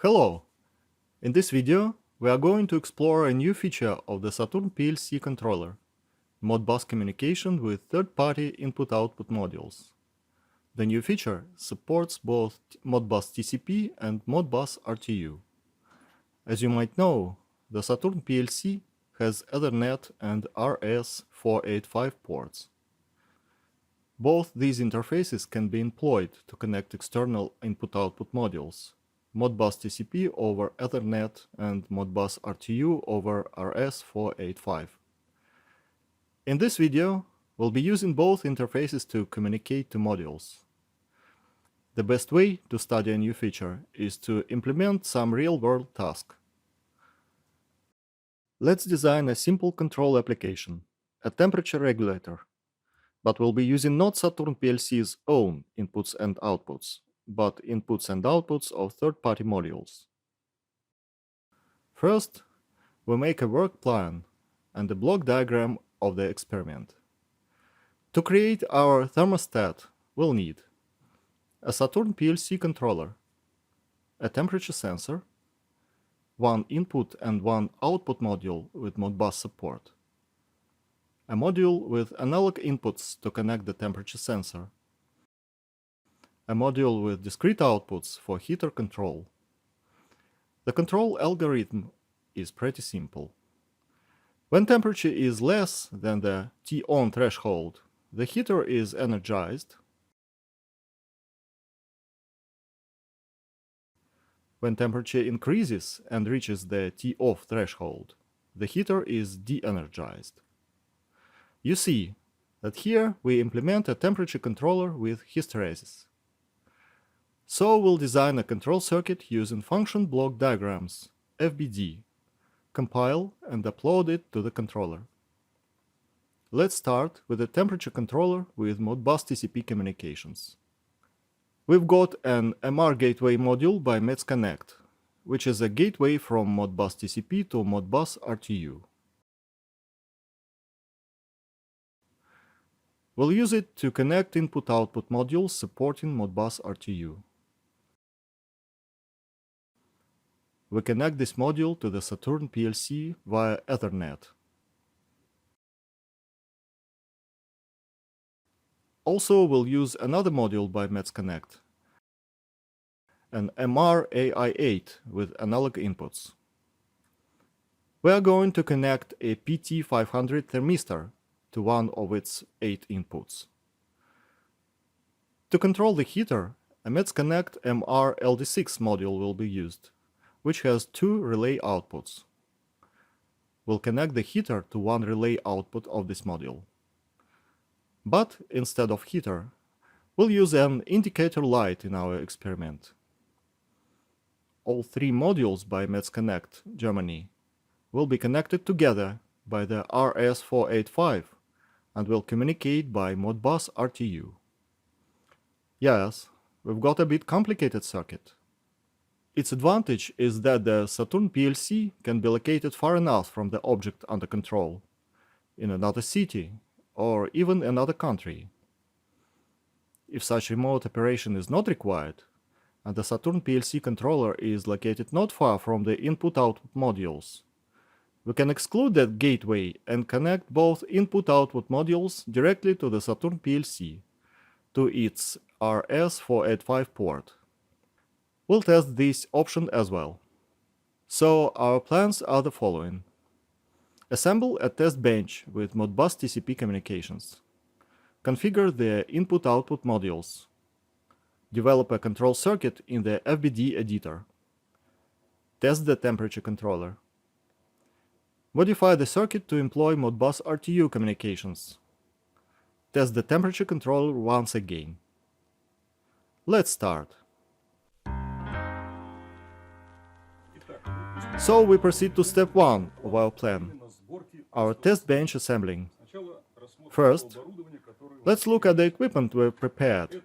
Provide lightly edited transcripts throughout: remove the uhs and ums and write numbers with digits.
Hello! In this video, we are going to explore a new feature of the Saturn-PLC controller, Modbus communication with third-party input-output modules. The new feature supports both Modbus TCP and Modbus RTU. As you might know, the Saturn-PLC has Ethernet and RS-485 ports. Both these interfaces can be employed to connect external input-output modules, Modbus TCP over Ethernet and Modbus RTU over RS-485. In this video, we'll be using both interfaces to communicate to modules. The best way to study a new feature is to implement some real-world task. Let's design a simple control application, a temperature regulator, but we'll be using not Saturn-PLC's own inputs and outputs, but inputs and outputs of third-party modules. First, we make a work plan and a block diagram of the experiment. To create our thermostat, we'll need a Saturn-PLC controller, a temperature sensor, one input and one output module with Modbus support, a module with analog inputs to connect the temperature sensor, a module with discrete outputs for heater control. The control algorithm is pretty simple. When temperature is less than the T-on threshold, the heater is energized. When temperature increases and reaches the T-off threshold, the heater is de-energized. You see that here we implement a temperature controller with hysteresis. So we'll design a control circuit using function block diagrams, FBD, compile and upload it to the controller. Let's start with a temperature controller with Modbus TCP communications. We've got an MR gateway module by Metz Connect, which is a gateway from Modbus TCP to Modbus RTU. We'll use it to connect input-output modules supporting Modbus RTU. We connect this module to the Saturn-PLC via Ethernet. Also, we'll use another module by Metz Connect, an MR AI8 with analog inputs. We are going to connect a PT500 thermistor to one of its 8 inputs. To control the heater, a Metz Connect MR LD6 module will be used, which has 2 relay outputs. We'll connect the heater to one relay output of this module. But instead of heater, we'll use an indicator light in our experiment. All 3 modules by Metz Connect, Germany, will be connected together by the RS-485 and will communicate by Modbus RTU. Yes, we've got a bit complicated circuit. Its advantage is that the Saturn-PLC can be located far enough from the object under control, in another city, or even another country. If such remote operation is not required, and the Saturn-PLC controller is located not far from the input-output modules, we can exclude that gateway and connect both input-output modules directly to the Saturn-PLC, to its RS-485 port. We'll test this option as well. So our plans are the following. Assemble a test bench with Modbus TCP communications. Configure the input-output modules. Develop a control circuit in the FBD editor. Test the temperature controller. Modify the circuit to employ Modbus RTU communications. Test the temperature controller once again. Let's start. So we proceed to step 1 of our plan, our test bench assembling. First, let's look at the equipment we've prepared.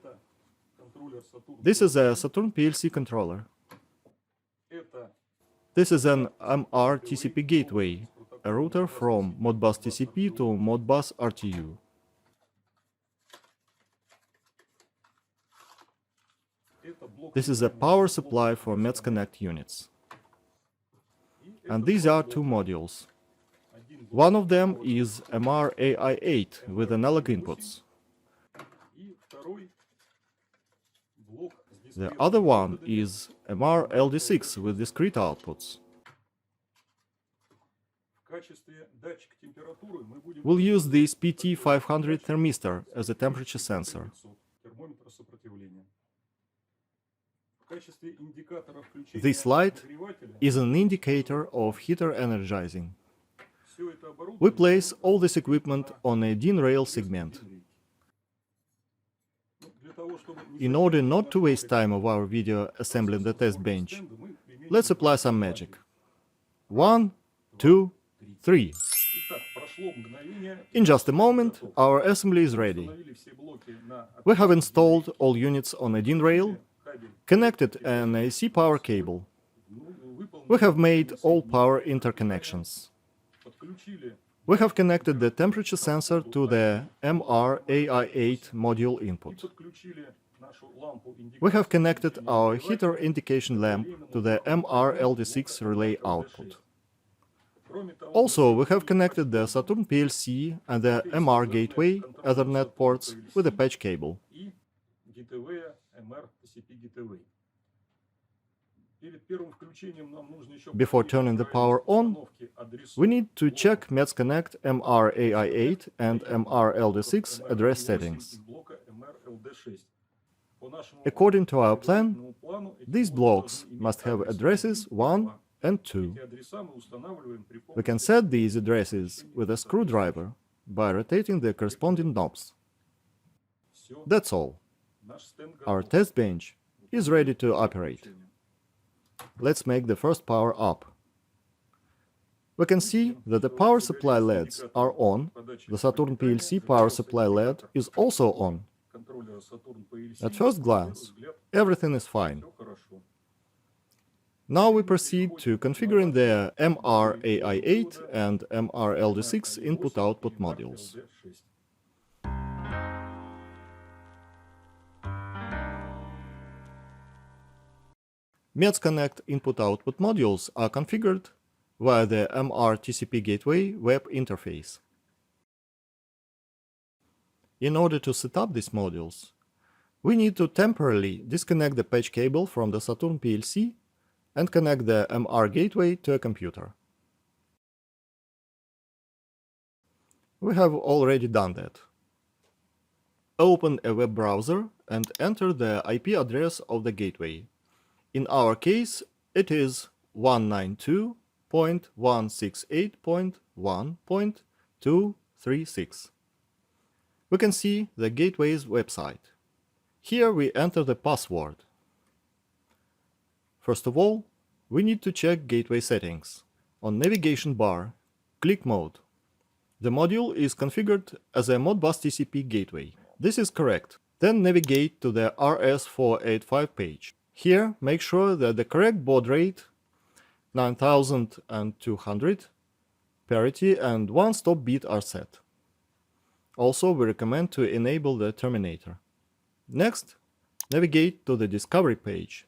This is a Saturn-PLC controller. This is an MR TCP gateway, a router from Modbus TCP to Modbus RTU. This is a power supply for Metz Connect units. And these are two modules. One of them is MR-AI8 with analog inputs. The other one is MR-LD6 with discrete outputs. We'll use this PT500 thermistor as a temperature sensor. This light is an indicator of heater energizing. We place all this equipment on a DIN rail segment. In order not to waste time of our video assembling the test bench, let's apply some magic. 1, 2, 3. In just a moment, our assembly is ready. We have installed all units on a DIN rail, connected an AC power cable. We have made all power interconnections. We have connected the temperature sensor to the MR-AI8 module input. We have connected our heater indication lamp to the MR-LD6 relay output. Also, we have connected the Saturn-PLC and the MR gateway Ethernet ports with a patch cable. Before turning the power on, we need to check Metz Connect MR-AI8 and MR-LD6 address settings. According to our plan, these blocks must have addresses 1 and 2. We can set these addresses with a screwdriver by rotating the corresponding knobs. That's all. Our test bench is ready to operate. Let's make the first power up. We can see that the power supply LEDs are on. The Saturn-PLC power supply LED is also on. At first glance, everything is fine. Now we proceed to configuring the MR-AI8 and MR-LD6 input-output modules. Metz Connect input-output modules are configured via the MR TCP gateway web interface. In order to set up these modules, we need to temporarily disconnect the patch cable from the Saturn-PLC and connect the MR gateway to a computer. We have already done that. Open a web browser and enter the IP address of the gateway. In our case, it is 192.168.1.236. We can see the gateway's website. Here we enter the password. First of all, we need to check gateway settings. On navigation bar, click Mode. The module is configured as a Modbus TCP gateway. This is correct. Then navigate to the RS485 page. Here, make sure that the correct baud rate, 9200, parity and one stop bit are set. Also, we recommend to enable the terminator. Next, navigate to the Discovery page.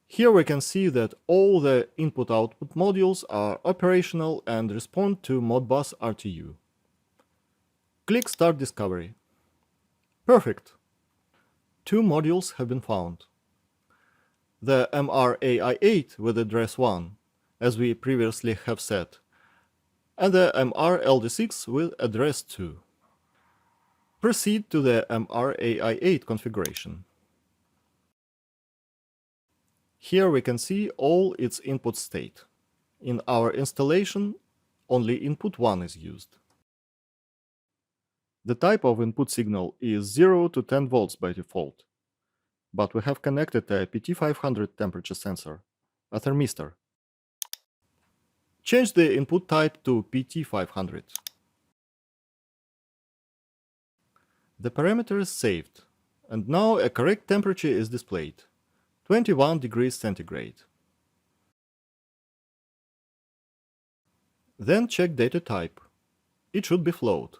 Here we can see that all the input-output modules are operational and respond to Modbus RTU. Click Start Discovery. Perfect! 2 modules have been found. The MR-AI8 with address 1, as we previously have set, and the MR-LD6 with address 2. Proceed to the MR-AI8 configuration. Here we can see all its input state. In our installation, only input 1 is used. The type of input signal is 0 to 10 volts by default, but we have connected a PT500 temperature sensor, a thermistor. Change the input type to PT500. The parameter is saved, and now a correct temperature is displayed, 21 degrees centigrade. Then check data type. It should be float.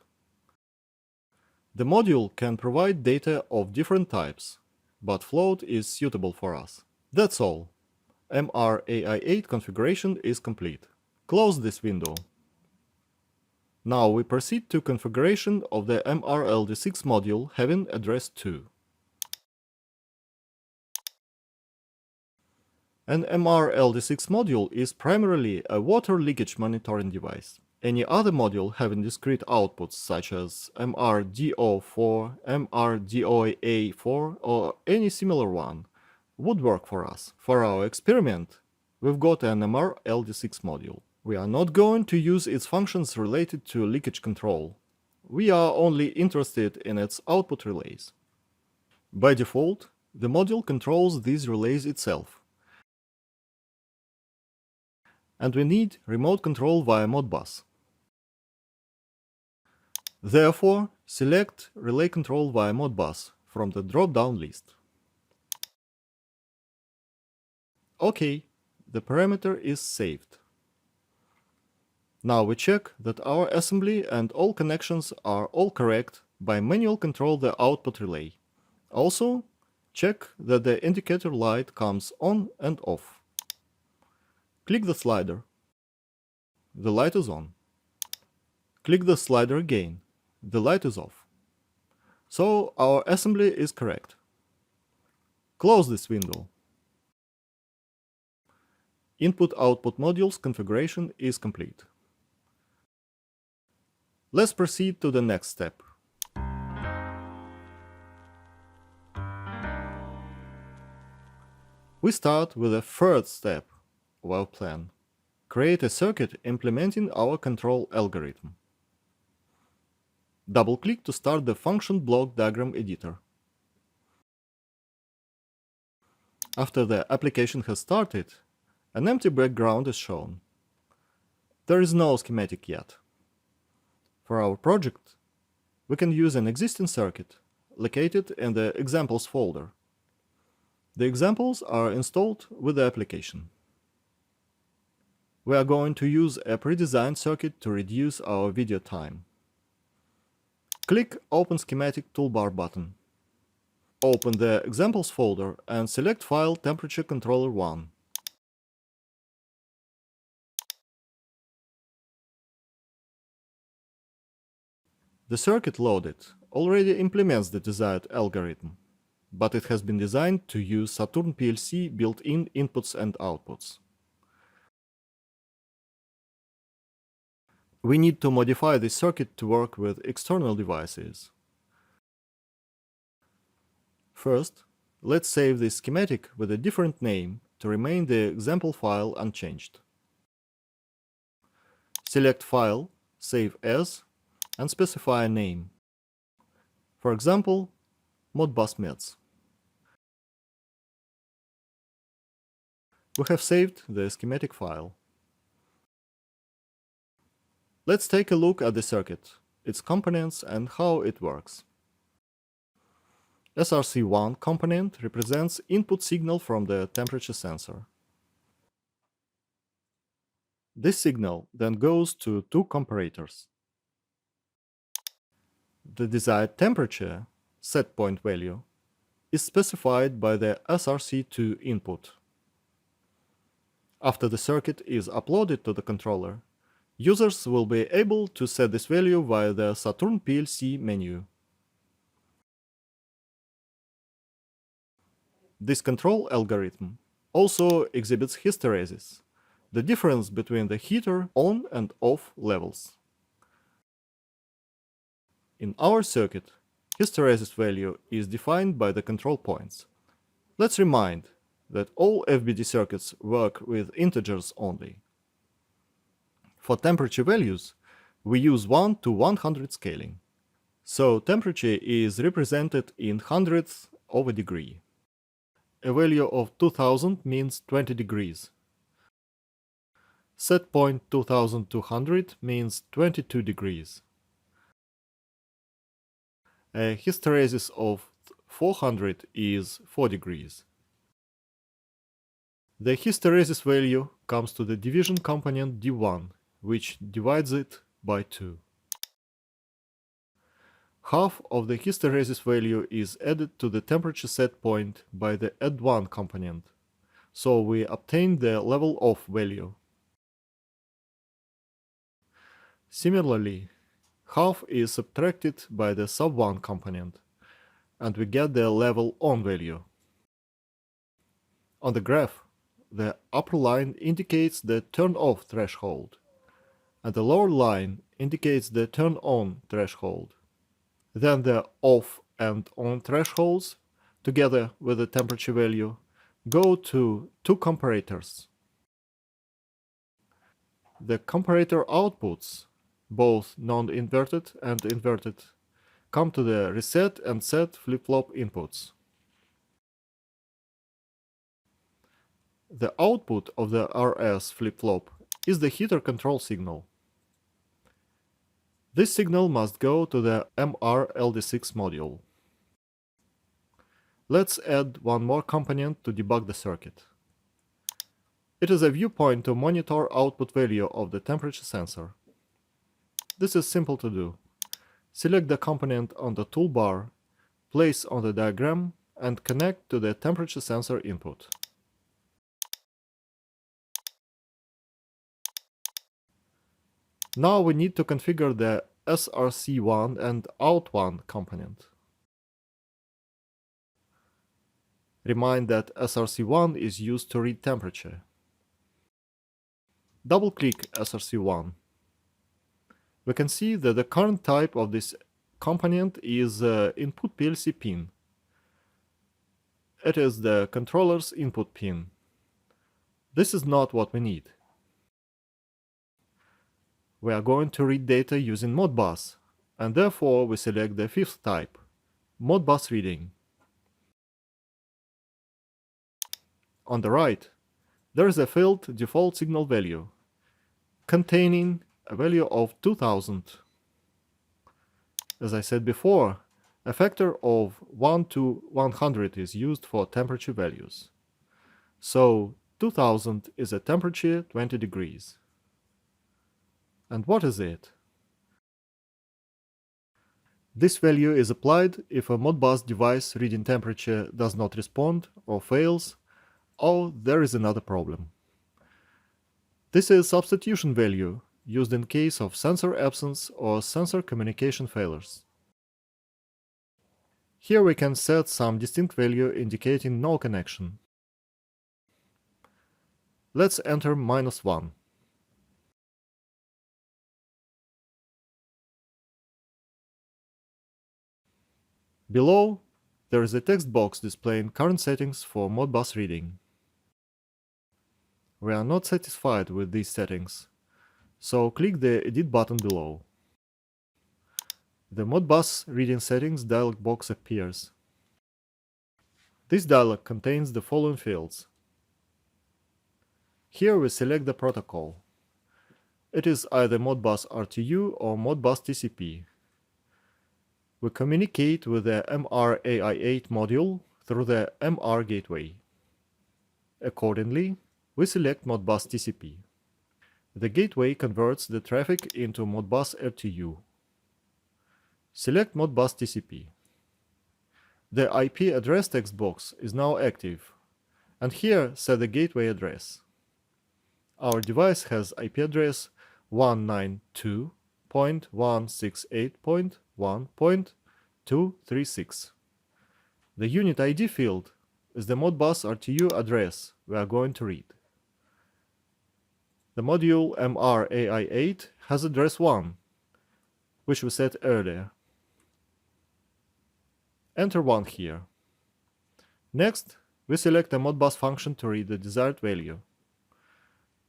The module can provide data of different types. but float is suitable for us. That's all. MRAI8 configuration is complete. Close this window. Now we proceed to configuration of the MRLD6 module having address 2. An MRLD6 module is primarily a water leakage monitoring device. Any other module having discrete outputs such as MRDO4, MRDOA4 or any similar one would work for us. For our experiment, we've got an MRLD6 module. We are not going to use its functions related to leakage control. We are only interested in its output relays. By default, the module controls these relays itself. And we need remote control via Modbus. Therefore, select Relay Control via Modbus from the drop-down list. OK, the parameter is saved. Now we check that our assembly and all connections are all correct by manual control the output relay. Also, check that the indicator light comes on and off. Click the slider. The light is on. Click the slider again. The light is off. So our assembly is correct. Close this window. Input-output modules configuration is complete. Let's proceed to the next step. We start with the third step of our plan. Create a circuit implementing our control algorithm. Double-click to start the function block diagram editor. After the application has started, an empty background is shown. There is no schematic yet. For our project, we can use an existing circuit located in the examples folder. The examples are installed with the application. We are going to use a pre-designed circuit to reduce our video time. Click Open Schematic Toolbar button. Open the examples folder and select file Temperature Controller 1. The circuit loaded already implements the desired algorithm, but it has been designed to use Saturn-PLC built-in inputs and outputs. We need to modify this circuit to work with external devices. First, let's save this schematic with a different name to remain the example file unchanged. Select File, Save As, and specify a name. For example, Modbus Metz. We have saved the schematic file. Let's take a look at the circuit, its components and how it works. SRC1 component represents input signal from the temperature sensor. This signal then goes to two comparators. The desired temperature, set point value, is specified by the SRC2 input. After the circuit is uploaded to the controller, users will be able to set this value via the Saturn-PLC menu. This control algorithm also exhibits hysteresis, the difference between the heater on and off levels. In our circuit, hysteresis value is defined by the control points. Let's remind that all FBD circuits work with integers only. For temperature values, we use 1 to 100 scaling. So temperature is represented in hundredths of a degree. A value of 2000 means 20 degrees. Set point 2200 means 22 degrees. A hysteresis of 400 is 4 degrees. The hysteresis value comes to the division component D1, which divides it by 2. half of the hysteresis value is added to the temperature set point by the add1 component, so we obtain the level off value. Similarly, half is subtracted by the sub1 component, and we get the level on value. On the graph, the upper line indicates the turn-off threshold, and the lower line indicates the turn-on threshold. Then the off and on thresholds, together with the temperature value, go to two comparators. The comparator outputs, both non-inverted and inverted, come to the reset and set flip-flop inputs. The output of the RS flip-flop is the heater control signal. This signal must go to the MR-LD6 module. Let's add one more component to debug the circuit. It is a viewpoint to monitor output value of the temperature sensor. This is simple to do. Select the component on the toolbar, place on the diagram, and connect to the temperature sensor input. Now we need to configure the SRC1 and Out1 component. Remind that SRC1 is used to read temperature. Double-click SRC1. We can see that the current type of this component is input PLC pin. It is the controller's input pin. This is not what we need. We are going to read data using Modbus, and therefore we select the fifth type, Modbus reading. On the right, there is a field default signal value, containing a value of 2000. As I said before, a factor of 1 to 100 is used for temperature values. So 2000 is a temperature 20 degrees. And what is it? This value is applied if a Modbus device reading temperature does not respond or fails, or there is another problem. This is substitution value used in case of sensor absence or sensor communication failures. Here we can set some distinct value indicating no connection. Let's enter -1. Below, there is a text box displaying current settings for Modbus reading. We are not satisfied with these settings, so click the Edit button below. The Modbus reading settings dialog box appears. This dialog contains the following fields. Here we select the protocol. It is either Modbus RTU or Modbus TCP. We communicate with the MR-AI8 module through the MR gateway. Accordingly, we select Modbus TCP. The gateway converts the traffic into Modbus RTU. Select Modbus TCP. The IP address text box is now active, and here set the gateway address. Our device has IP address 192.168.1.236. The unit ID field is the Modbus RTU address we are going to read. The module MR-AI8 has address 1, which we set earlier. Enter 1 here. Next, we select a Modbus function to read the desired value.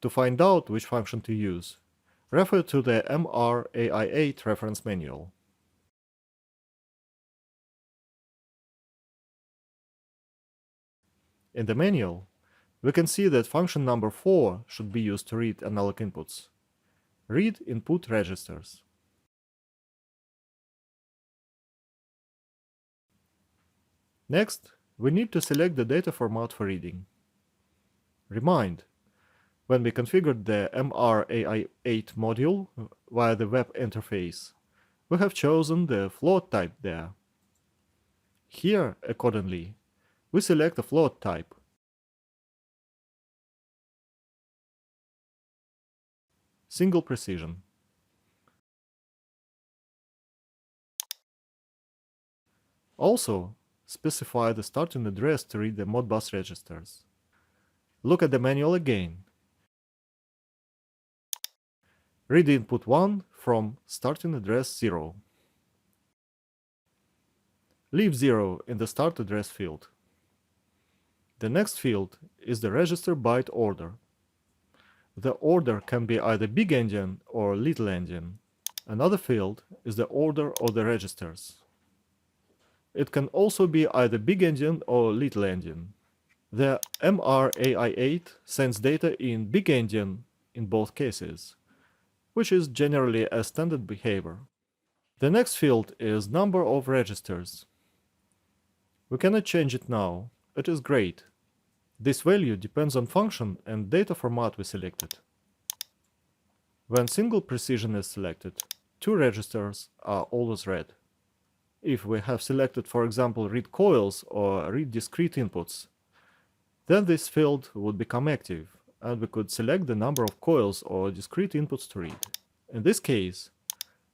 To find out which function to use, refer to the MR-AI8 reference manual. In the manual, we can see that function number 4 should be used to read analog inputs. Read input registers. Next, we need to select the data format for reading. Remind, when we configured the MR-AI8 module via the web interface, We have chosen the float type there. Here, accordingly, we select a float type. Single precision. Also, specify the starting address to read the Modbus registers. Look at the manual again. Read input 1 from starting address 0. Leave 0 in the start address field. The next field is the register byte order. The order can be either big endian or little endian. Another field is the order of the registers. It can also be either big endian or little endian. The MRAI8 sends data in big endian in both cases, which is generally a standard behavior. The next field is number of registers. We cannot change it now. It is great. This value depends on function and data format we selected. When single precision is selected, 2 registers are always read. If we have selected, for example, read coils or read discrete inputs, then this field would become active, and we could select the number of coils or discrete inputs to read. In this case,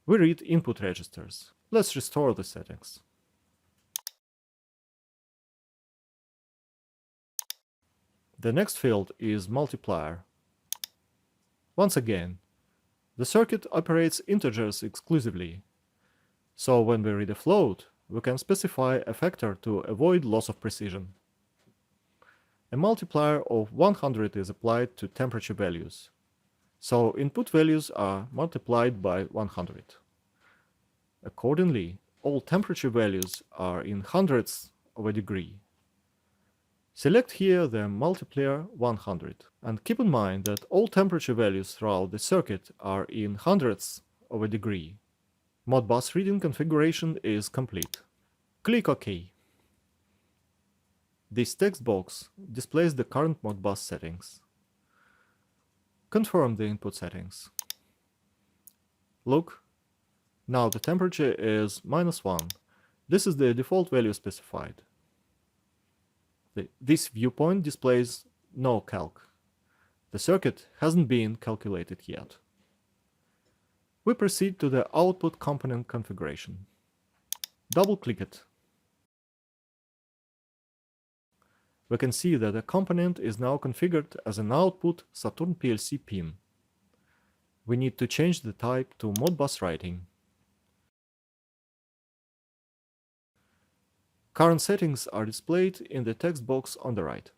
we read input registers. Let's restore the settings. The next field is multiplier. Once again, the circuit operates integers exclusively, so when we read a float, we can specify a factor to avoid loss of precision. A multiplier of 100 is applied to temperature values, so input values are multiplied by 100. Accordingly, all temperature values are in hundredths of a degree. Select here the multiplier 100, and keep in mind that all temperature values throughout the circuit are in hundredths of a degree. Modbus reading configuration is complete. Click OK. This text box displays the current Modbus settings. Confirm the input settings. Look, now the temperature is -1. This is the default value specified. This viewpoint displays no calc. The circuit hasn't been calculated yet. We proceed to the output component configuration. Double-click it. We can see that the component is now configured as an output Saturn-PLC pin. We need to change the type to Modbus writing. Current settings are displayed in the text box on the right.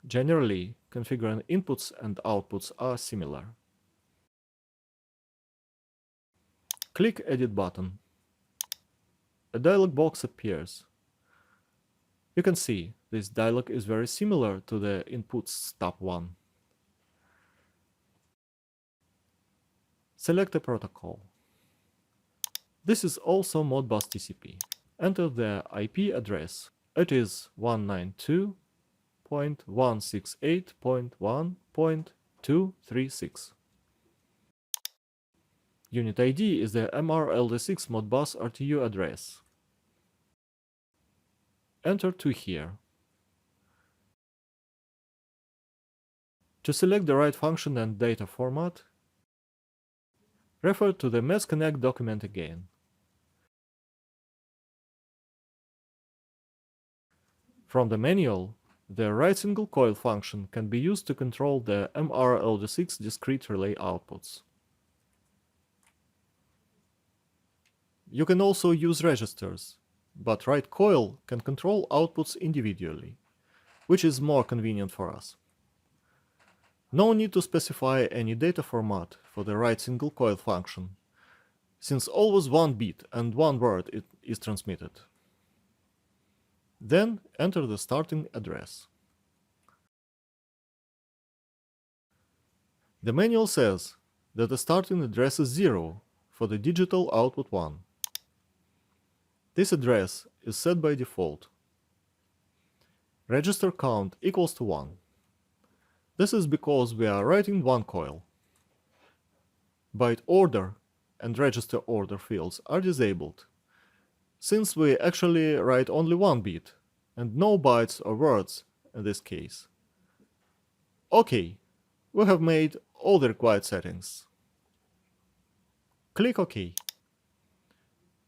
Generally, configuring inputs and outputs are similar. Click Edit button. A dialog box appears. You can see this dialog is very similar to the Inputs tab 1. Select a protocol. This is also Modbus TCP. Enter the IP address. It is 192.168.1.236. Unit ID is the MRLD6 Modbus RTU address. Enter 2 here. To select the right function and data format, refer to the Metz Connect document again. From the manual, the right single coil function can be used to control the MRLD6 discrete relay outputs. You can also use registers, but right coil can control outputs individually, which is more convenient for us. No need to specify any data format for the right single coil function, since always one bit and one word is transmitted. Then enter the starting address. The manual says that the starting address is 0 for the digital output 1. This address is set by default. Register count equals to 1. This is because we are writing one coil. Byte order and register order fields are disabled, since we actually write only one bit, and no bytes or words in this case. OK, we have made all the required settings. Click OK.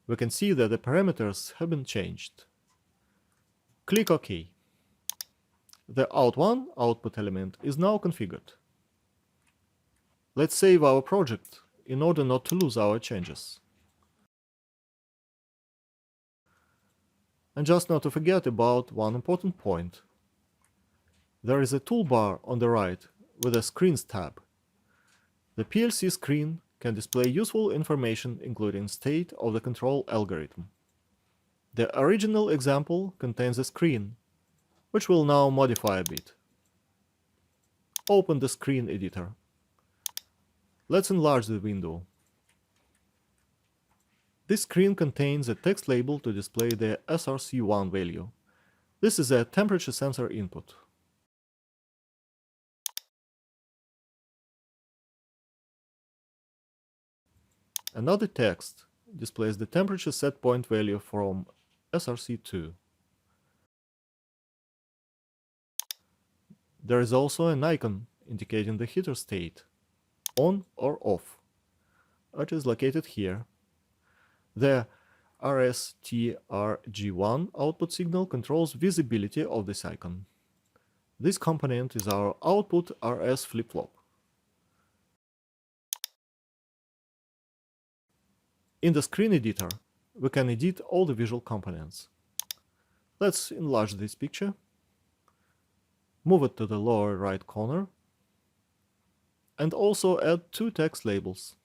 We can see that the parameters have been changed. Click OK. The out1 output element is now configured. Let's save our project in order not to lose our changes. And just not to forget about one important point. There is a toolbar on the right with a Screens tab. The PLC screen can display useful information including state of the control algorithm. The original example contains a screen, which we'll now modify a bit. Open the screen editor. Let's enlarge the window. This screen contains a text label to display the SRC1 value. This is a temperature sensor input. Another text displays the temperature set point value from SRC2. There is also an icon indicating the heater state, on or off. It is located here. The RSTRG1 output signal controls visibility of this icon. This component is our output RS flip-flop. In the screen editor, we can edit all the visual components. Let's enlarge this picture, move it to the lower right corner, and also add two text labels.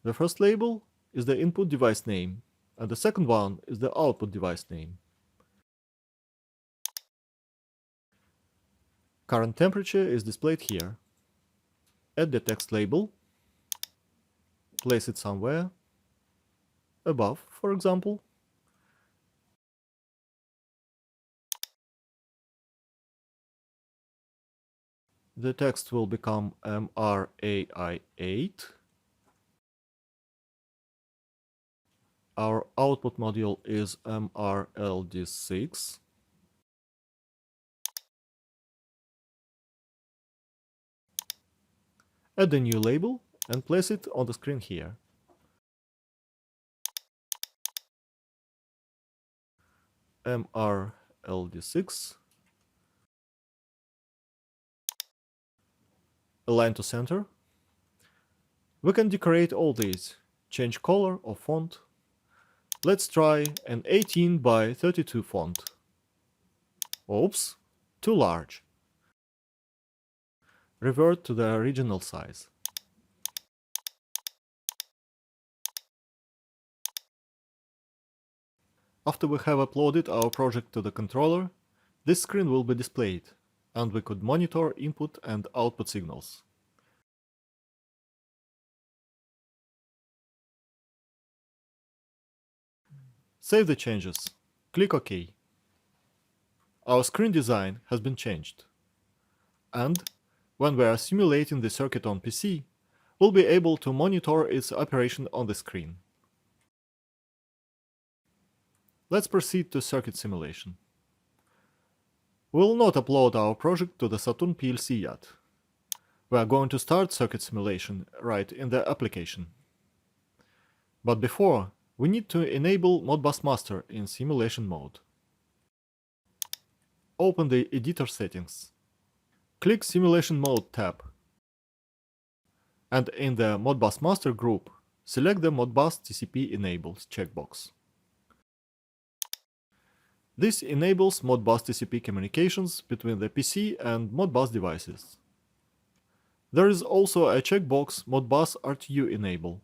The first label is the input device name, and the second one is the output device name. Current temperature is displayed here. Add the text label, place it somewhere, above, for example. The text will become MRAI8. Our output module is MRLD6. Add a new label and place it on the screen here. MRLD6. Align to center. We can decorate all these, change color or font. Let's try an 18 by 32 font. Oops, too large. Revert to the original size. After we have uploaded our project to the controller, this screen will be displayed, and we could monitor input and output signals. Save the changes. Click OK. Our screen design has been changed. And when we are simulating the circuit on PC, we'll be able to monitor its operation on the screen. Let's proceed to circuit simulation. We will not upload our project to the Saturn-PLC yet. We are going to start circuit simulation right in the application. But before, we need to enable Modbus Master in simulation mode. Open the editor settings. Click Simulation Mode tab. And in the Modbus Master group, select the Modbus TCP Enables checkbox. This enables Modbus TCP communications between the PC and Modbus devices. There is also a checkbox Modbus RTU Enable.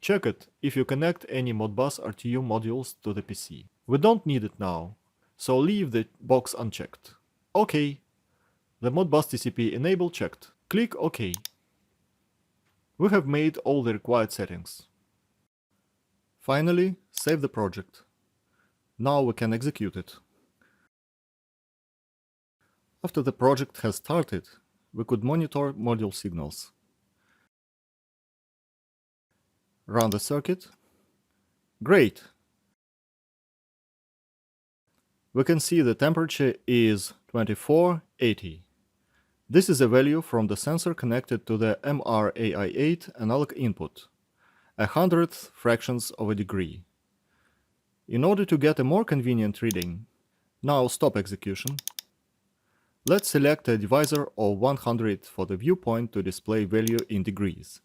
Check it if you connect any Modbus RTU modules to the PC. We don't need it now, so leave the box unchecked. OK. The Modbus TCP Enable checked. Click OK. We have made all the required settings. Finally, save the project. Now we can execute it. After the project has started, we could monitor module signals. Run the circuit. Great! We can see the temperature is 2480. This is a value from the sensor connected to the MRAI8 analog input, 100th fractions of a degree. In order to get a more convenient reading, now stop execution. Let's select a divisor of 100 for the viewpoint to display value in degrees.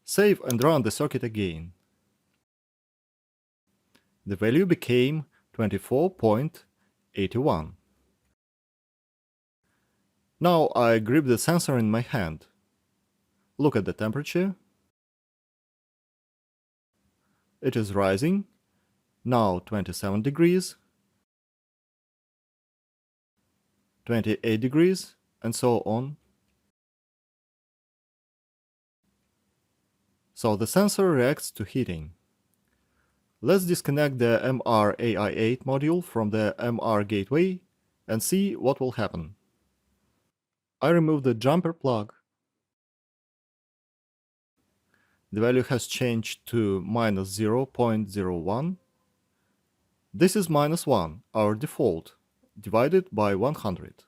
Save and run the circuit again. The value became 24.81. Now I grip the sensor in my hand. Look at the temperature. It is rising. Now 27 degrees, 28 degrees, and so on. So the sensor reacts to heating. Let's disconnect the MRAI8 module from the MR gateway and see what will happen. I remove the jumper plug. The value has changed to minus 0.01. This is minus 1, our default, divided by 100.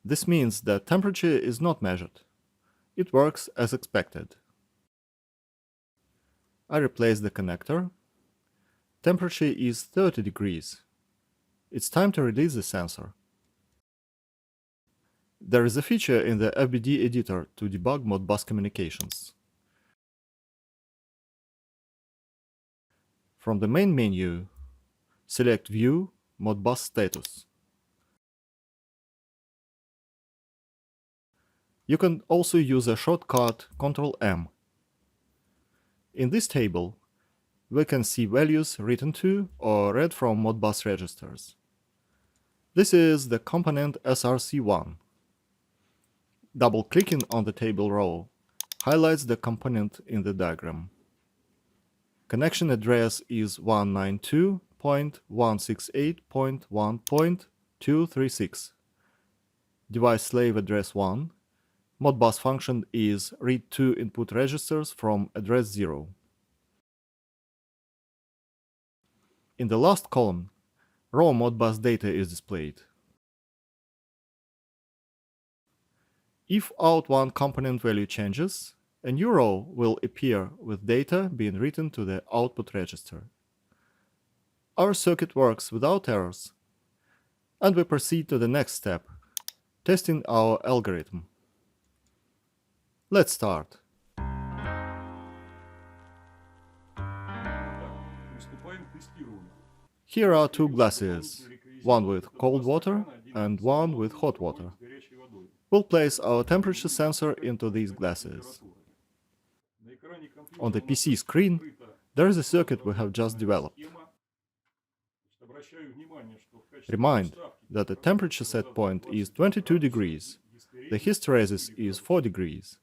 This means that temperature is not measured. It works as expected. I replace the connector. Temperature is 30 degrees. It's time to release the sensor. There is a feature in the FBD editor to debug Modbus communications. From the main menu, select View, Modbus Status. You can also use a shortcut Ctrl-M. In this table, we can see values written to or read from Modbus registers. This is the component SRC1. Double-clicking on the table row highlights the component in the diagram. Connection address is 192.168.1.236. Device slave address 1. Modbus function is read two input registers from address 0. In the last column, raw Modbus data is displayed. If out1 component value changes, a new row will appear with data being written to the output register. Our circuit works without errors, and we proceed to the next step, testing our algorithm. Let's start. Here are two glasses, one with cold water and one with hot water. We'll place our temperature sensor into these glasses. On the PC screen, there is a circuit we have just developed. Remind that the temperature set point is 22 degrees. The hysteresis is 4 degrees.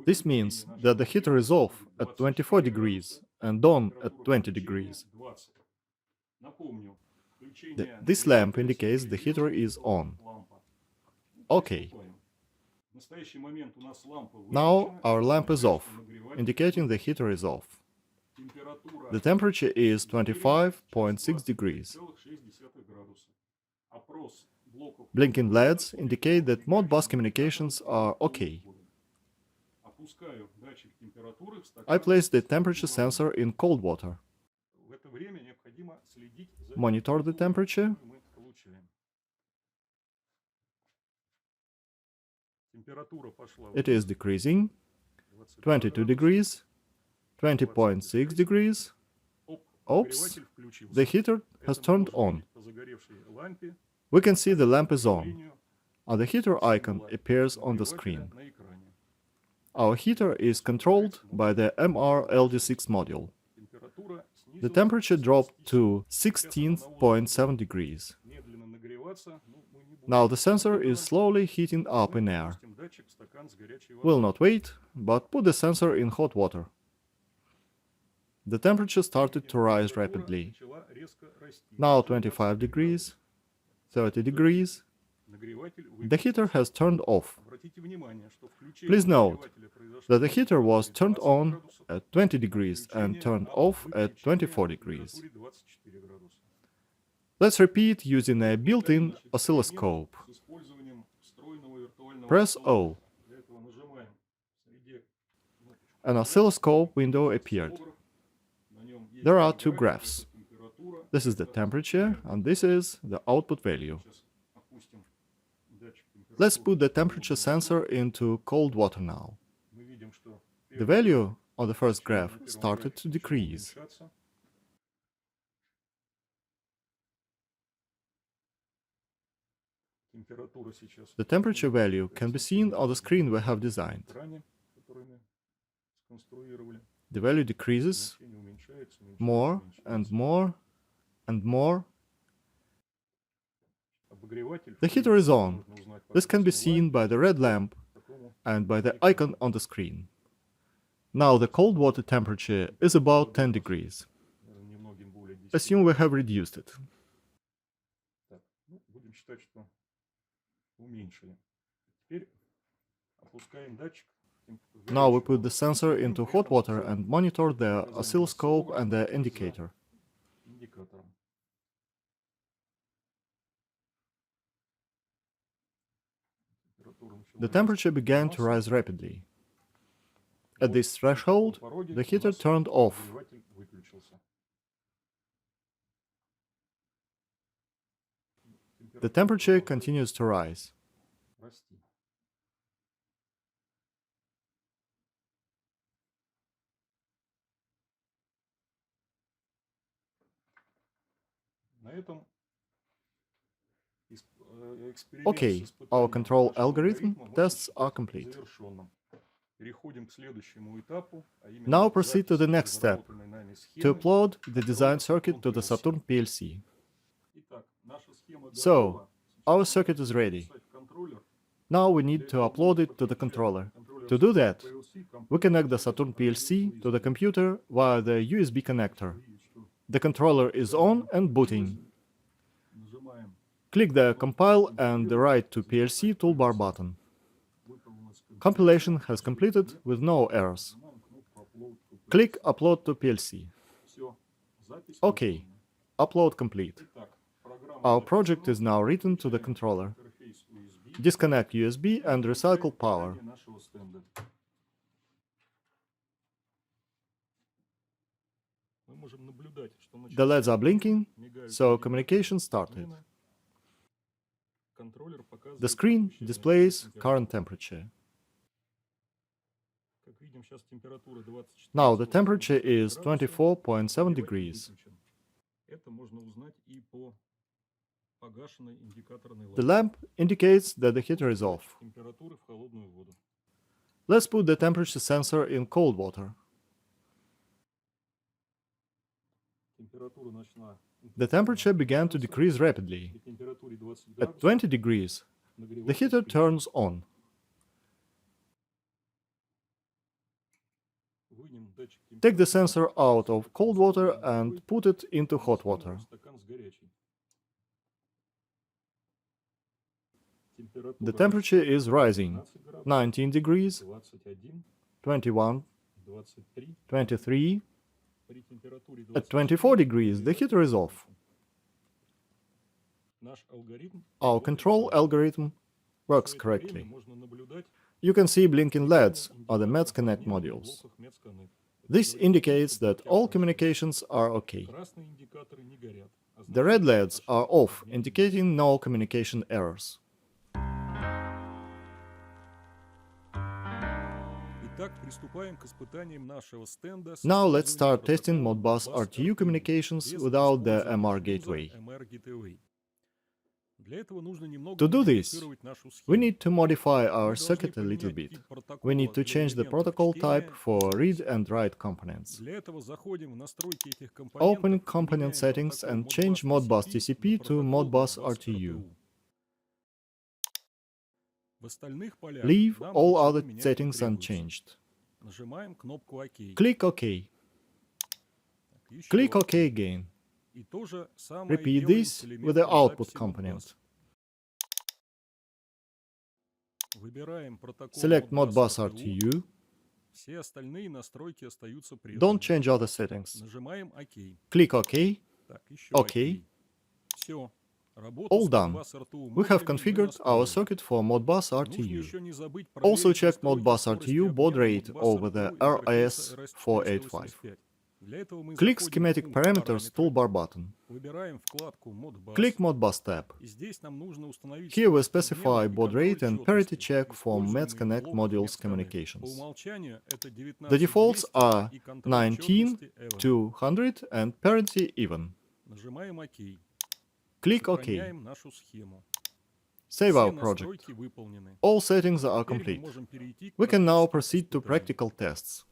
This means that the heater is off at 24 degrees and on at 20 degrees. This lamp indicates the heater is on. OK. Now our lamp is off, indicating the heater is off. The temperature is 25.6 degrees. Blinking LEDs indicate that Modbus communications are OK. I place the temperature sensor in cold water. Monitor the temperature. It is decreasing. 22 degrees. 20.6 degrees. Oops, the heater has turned on. We can see the lamp is on, and the heater icon appears on the screen. Our heater is controlled by the MRLD6 module. The temperature dropped to 16.7 degrees. Now the sensor is slowly heating up in air. We'll not wait, but put the sensor in hot water. The temperature started to rise rapidly. Now 25 degrees, 30 degrees, The heater has turned off. Please note that the heater was turned on at 20 degrees and turned off at 24 degrees. Let's repeat using a built-in oscilloscope. Press O. An oscilloscope window appeared. There are two graphs. This is the temperature and this is the output value. Let's put the temperature sensor into cold water now. The value on the first graph started to decrease. The temperature value can be seen on the screen we have designed. The value decreases more and more and more. The heater is on. This can be seen by the red lamp and by the icon on the screen. Now the cold water temperature is about 10 degrees. Assume we have reduced it. Now we put the sensor into hot water and monitor the oscilloscope and the indicator. The temperature began to rise rapidly. At this threshold, the heater turned off. The temperature continues to rise. Okay, our control algorithm tests are complete. Now proceed to the next step, to upload the design circuit to the Saturn-PLC. So, our circuit is ready. Now we need to upload it to the controller. To do that, we connect the Saturn-PLC to the computer via the USB connector. The controller is on and booting. Click the Compile and the Write to PLC toolbar button. Compilation has completed with no errors. Click Upload to PLC. OK, upload complete. Our project is now written to the controller. Disconnect USB and recycle power. The LEDs are blinking, so communication started. The screen displays current temperature. Now the temperature is 24.7 degrees. The lamp indicates that the heater is off. Let's put the temperature sensor in cold water. The temperature began to decrease rapidly. At 20 degrees, the heater turns on. Take the sensor out of cold water and put it into hot water. The temperature is rising. 19 degrees, 21, 23. At 24 degrees, the heater is off. Our control algorithm works correctly. You can see blinking LEDs on the Metz Connect modules. This indicates that all communications are OK. The red LEDs are off, indicating no communication errors. Now let's start testing Modbus RTU communications without the MR gateway. To do this, we need to modify our circuit a little bit. We need to change the protocol type for read and write components. Open component settings and change Modbus TCP to Modbus RTU. Leave all other settings unchanged. Click OK. Click OK again. Repeat this with the output component. Select Modbus RTU. Don't change other settings. Click OK. OK. All done. We have configured our circuit for Modbus RTU. Also check Modbus RTU baud rate over the RS485. Click Schematic Parameters toolbar button. Click Modbus tab. Here we specify baud rate and parity check for Metz Connect modules communications. The defaults are 19, 200 and parity even. Click OK. Save our project. All settings are complete. We can now proceed to practical tests.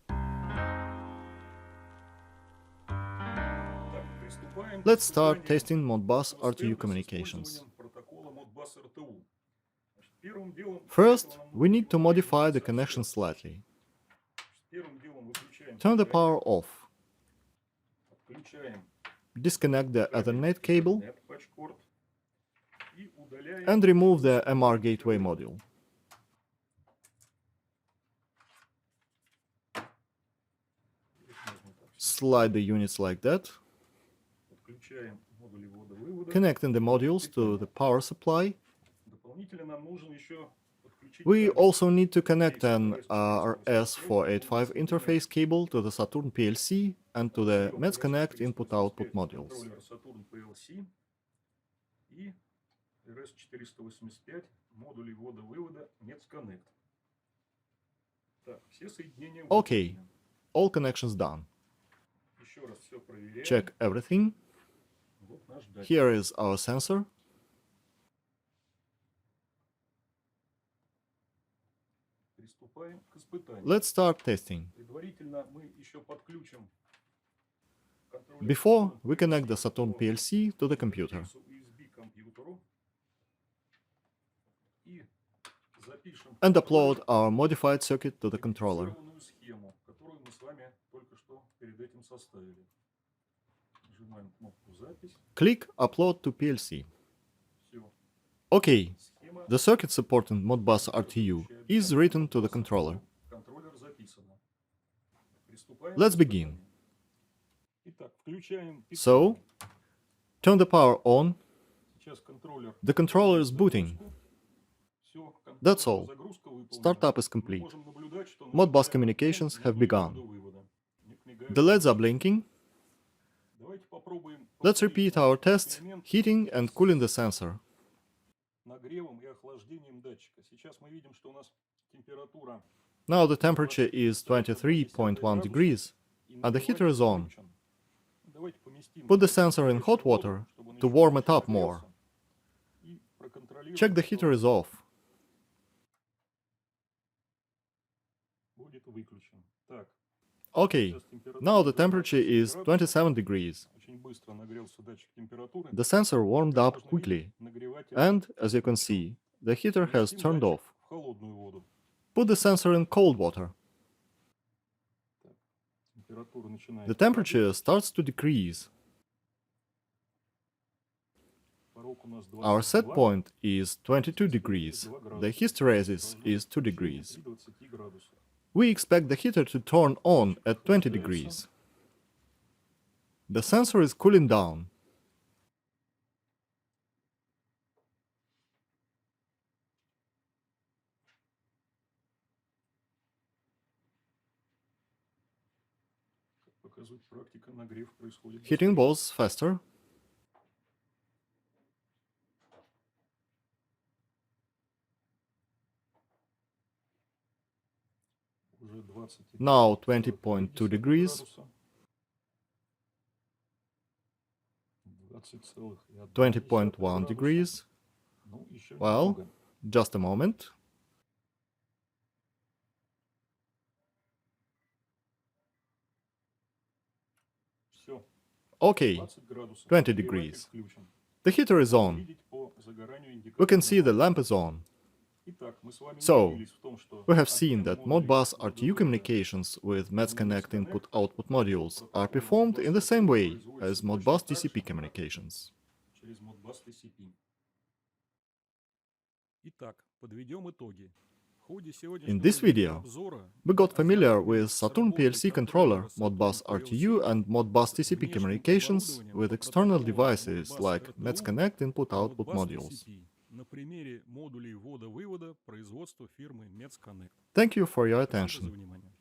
Let's start testing Modbus RTU communications. First, we need to modify the connection slightly. Turn the power off. Disconnect the Ethernet cable and remove the MR gateway module. Slide the units like that. Connecting the modules to the power supply. We also need to connect an RS485 interface cable to the Saturn-PLC and to the Metz Connect input-output modules. OK, all connections done. Check everything. Here is our sensor. Let's start testing. Before, we connect the Saturn-PLC to the computer. And upload our modified circuit to the controller. Click Upload to PLC. OK, the circuit supporting Modbus RTU is written to the controller. Let's begin. So, turn the power on. The controller is booting. That's all. Startup is complete. Modbus communications have begun. The LEDs are blinking. Let's repeat our test, heating and cooling the sensor. Now the temperature is 23.1 degrees and the heater is on. Put the sensor in hot water to warm it up more. Check the heater is off. OK, now the temperature is 27 degrees. The sensor warmed up quickly, and, as you can see, the heater has turned off. Put the sensor in cold water. The temperature starts to decrease. Our set point is 22 degrees. The hysteresis is 2 degrees. We expect the heater to turn on at 20 degrees. The sensor is cooling down. Heating was faster. Now 20.2 degrees. 20.1 degrees. Well, just a moment. OK, 20 degrees. The heater is on. We can see the lamp is on. So, we have seen that Modbus RTU communications with Metz Connect input-output modules are performed in the same way as Modbus TCP communications. In this video, we got familiar with Saturn-PLC controller, Modbus RTU and Modbus TCP communications with external devices like Metz Connect input-output modules. Thank you for your attention.